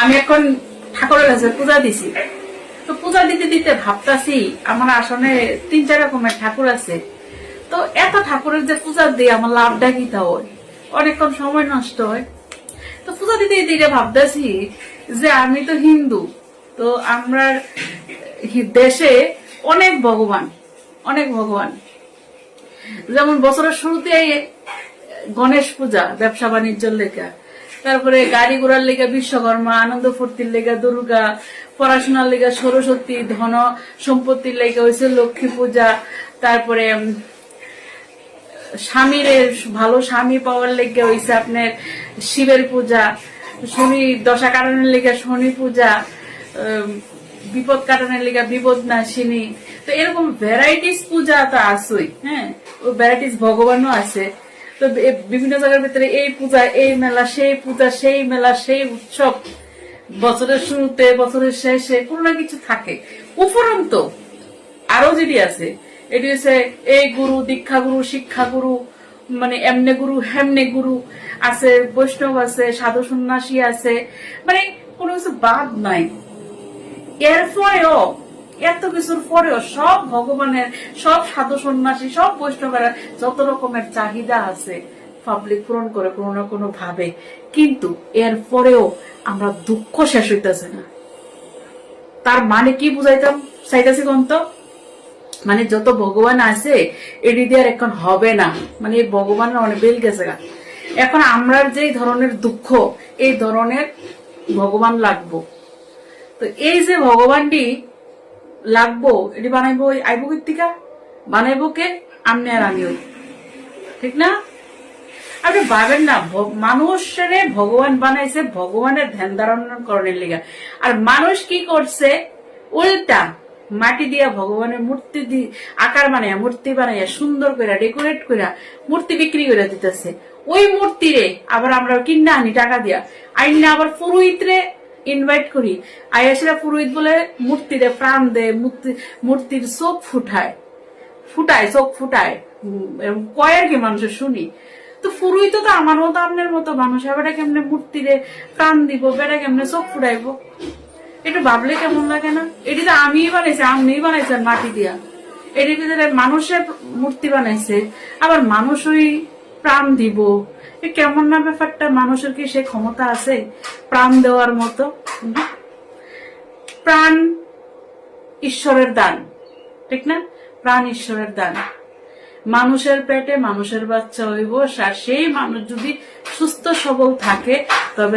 আমি এখন ঠাকুরের কাছে পূজা দিছি। তো পূজা দিতে দিতে ভাবতাছি আমার আসনে 3-4 রকমের ঠাকুর আছে। তো এত ঠাকুরের যে পূজা দিয়ে আমার লাভটা কি তা হয়, অনেকক্ষণ সময় নষ্ট হয়। তো পূজা দিতে দিতে ভাবতেছি যে আমি তো হিন্দু, তো আমরা দেশে অনেক ভগবান, অনেক ভগবান। যেমন বছরের শুরুতে গণেশ পূজা ব্যবসা বাণিজ্যের লেখা, তারপরে গাড়ি ঘোড়ার লেখা বিশ্বকর্মা, আনন্দ ফুর্তির লেখা দুর্গা, পড়াশোনার লেখা সরস্বতী, ধন সম্পত্তির লেখা হয়েছে লক্ষ্মী পূজা, তারপরে স্বামীর ভালো স্বামী পাওয়ার লেগে হয়েছে আপনার শিবের পূজা, শনি দশা কারণের লেগে শনি পূজা, বিপদ কারণের লেগে বিপদ নাশিনী। তো এরকম ভ্যারাইটিস পূজা তো আসুই, হ্যাঁ, ও ভ্যারাইটিস ভগবানও আছে। তো বিভিন্ন জায়গার ভিতরে এই পূজা, এই মেলা, সেই পূজা, সেই মেলা, সেই উৎসব, বছরের শুরুতে বছরের শেষে কোনো না কিছু থাকে। উপরন্ত আরো যেটি আছে, এটি হচ্ছে এই গুরু, দীক্ষা গুরু, শিক্ষা গুরু, মানে এমনে গুরু হেমনে গুরু আছে, বৈষ্ণব আছে, সাধু সন্ন্যাসী আছে, মানে কোনো কিছু বাদ নাই। এরপরেও এত কিছুর পরেও সব ভগবানের, সব সাধু সন্ন্যাসী, সব বৈষ্ণবের যত রকমের চাহিদা আছে পাবলিক পূরণ করে কোনো না কোনো ভাবে। কিন্তু এরপরেও আমরা দুঃখ শেষ হইতেছে না। তার মানে কি বুঝাইতাম চাইতেছি কন্ত, মানে যত ভগবান আছে এটি দিয়ে আর এখন হবে না, মানে এই ভগবান অনেক বেল গেছে। এখন আমরা যে ধরনের দুঃখ, এই ধরনের ভগবান লাগবো। তো এই যে ভগবানটি লাগবো, এটি বানাইবো আইবো কৃতিকা, বানাইবো কে? আমনে আর আমিও, ঠিক না? আপনি ভাবেন না, মানুষের ভগবান বানাইছে ভগবানের ধ্যান ধারণা করণের লিগা, আর মানুষ কি করছে উল্টা মাটি দিয়া ভগবানের মূর্তি দিয়ে আকার বানাইয়া, মূর্তি বানাইয়া, সুন্দর করে ডেকোরেট করে মূর্তি বিক্রি করে দিতেছে। ওই মূর্তিরে আবার আমরা কিনা আনি টাকা দিয়া, আইনা আবার পুরোহিতরে ইনভাইট করি, আয়াসিরা পুরোহিত বলে মূর্তিরে প্রাণ দেয়, মূর্তির চোখ ফুটায়, চোখ ফুটায়, কয় আর কি মানুষের শুনি। তো পুরোহিত তো আমার মতো আপনার মতো মানুষ, বেটা কেমনে মূর্তিরে প্রাণ দিব, বেটা কেমনে চোখ ফুটাইবো, একটু ভাবলে কেমন লাগে না? এটি তো আমি বানাইছি, আপনি বানাইছেন মাটি দিয়া, এটির ভিতরে মানুষের মূর্তি বানাইছে, আবার মানুষই প্রাণ দিব, কেমন না ব্যাপারটা? মানুষের কি সে ক্ষমতা আছে প্রাণ দেওয়ার মতো? প্রাণ ঈশ্বরের দান, ঠিক না? প্রাণ ঈশ্বরের দান। মানুষের পেটে মানুষের বাচ্চা হইব, সেই মানুষ যদি সুস্থ সবল থাকে তবে